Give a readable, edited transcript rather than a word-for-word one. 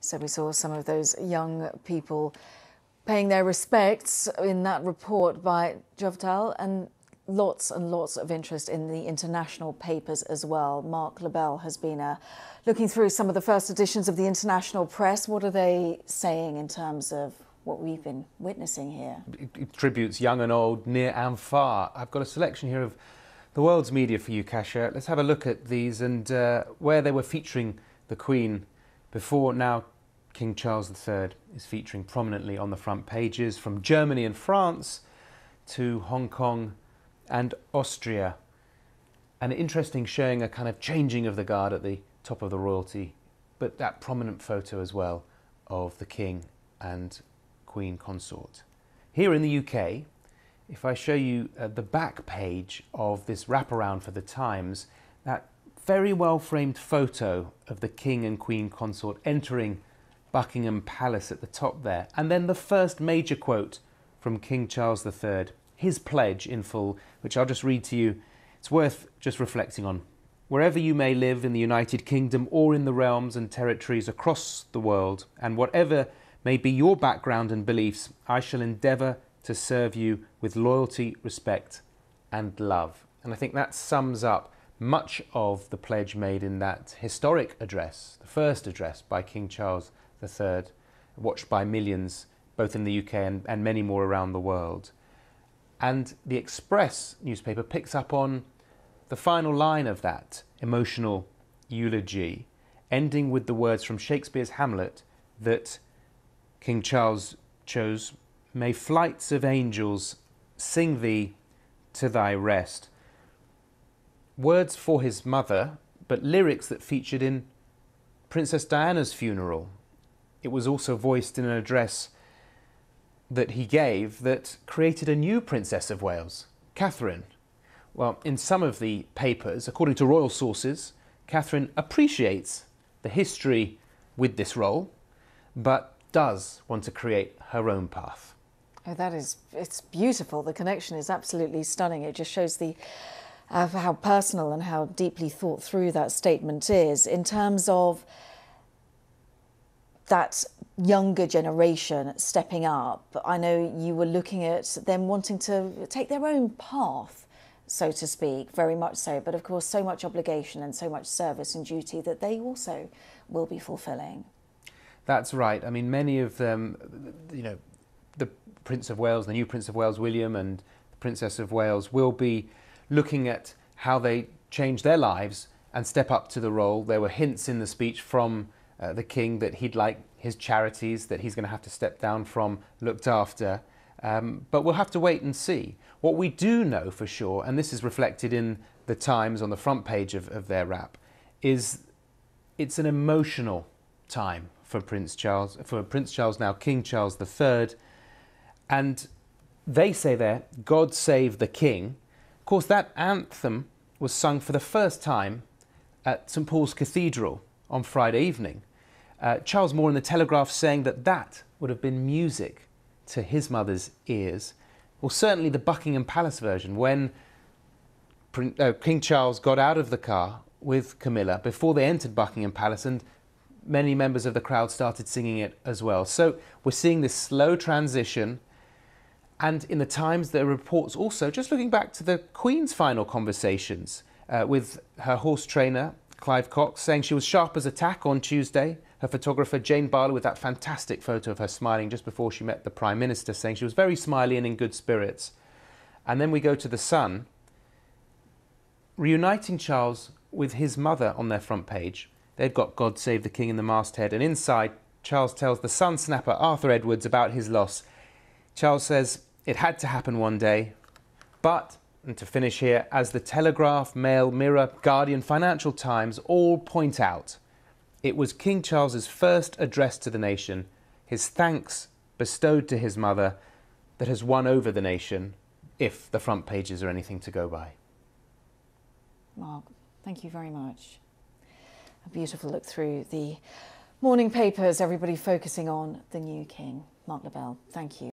So we saw some of those young people paying their respects in that report by Jovtal, and lots of interest in the international papers as well. Mark Lebel has been looking through some of the first editions of the international press. What are they saying in terms of what we've been witnessing here? It tributes young and old, near and far. I've got a selection here of the world's media for you, Kasia. Let's have a look at these and where they were featuring the Queen before. Now King Charles III is featuring prominently on the front pages, from Germany and France to Hong Kong and Austria. An interesting showing a kind of changing of the guard at the top of the royalty, but that prominent photo as well of the King and Queen Consort. Here in the UK, if I show you the back page of this wraparound for the Times, that very well framed photo of the King and Queen Consort entering Buckingham Palace at the top there, and then the first major quote from King Charles III, his pledge in full, which I'll just read to you. It's worth just reflecting on. Wherever you may live in the United Kingdom or in the realms and territories across the world, and whatever may be your background and beliefs, I shall endeavour to serve you with loyalty, respect and love. And I think that sums up much of the pledge made in that historic address, the first address by King Charles III, watched by millions both in the UK and many more around the world. And the Express newspaper picks up on the final line of that emotional eulogy, ending with the words from Shakespeare's Hamlet that King Charles chose, "May flights of angels sing thee to thy rest." Words for his mother, but lyrics that featured in Princess Diana's funeral. It was also voiced in an address that he gave that created a new Princess of Wales, Catherine. Well, in some of the papers, according to royal sources, Catherine appreciates the history with this role, but does want to create her own path. Oh, it's beautiful. The connection is absolutely stunning. It just shows how personal and how deeply thought through that statement is. In terms of that younger generation stepping up, I know you were looking at them wanting to take their own path, so to speak, very much so, but of course so much obligation and so much service and duty that they also will be fulfilling. That's right. I mean, many of them, the Prince of Wales, the new Prince of Wales, William, and the Princess of Wales will be looking at how they change their lives and step up to the role. There were hints in the speech from the King that he'd like his charities that he's going to have to step down from looked after. But we'll have to wait and see. What we do know for sure, and this is reflected in the Times on the front page of their wrap, is it's an emotional time for Prince Charles, now King Charles III. And they say there, "God save the King." Of course, that anthem was sung for the first time at St Paul's Cathedral on Friday evening. Charles Moore in the Telegraph saying that would have been music to his mother's ears. Well, certainly the Buckingham Palace version, when King Charles got out of the car with Camilla before they entered Buckingham Palace, and many members of the crowd started singing it as well. So we're seeing this slow transition. And in the Times, there are reports also, just looking back to the Queen's final conversations with her horse trainer, Clive Cox, saying she was sharp as a tack on Tuesday. Her photographer, Jane Barlow, with that fantastic photo of her smiling just before she met the Prime Minister, saying she was very smiley and in good spirits. And then we go to The Sun, reuniting Charles with his mother on their front page. They've got "God Save the King" in the masthead, and inside, Charles tells the Sun snapper Arthur Edwards about his loss. Charles says it had to happen one day, but, and to finish here, as the Telegraph, Mail, Mirror, Guardian, Financial Times all point out, it was King Charles's first address to the nation, his thanks bestowed to his mother, that has won over the nation, if the front pages are anything to go by. Mark, thank you very much. A beautiful look through the morning papers, everybody focusing on the new King. Mark Lebel, thank you.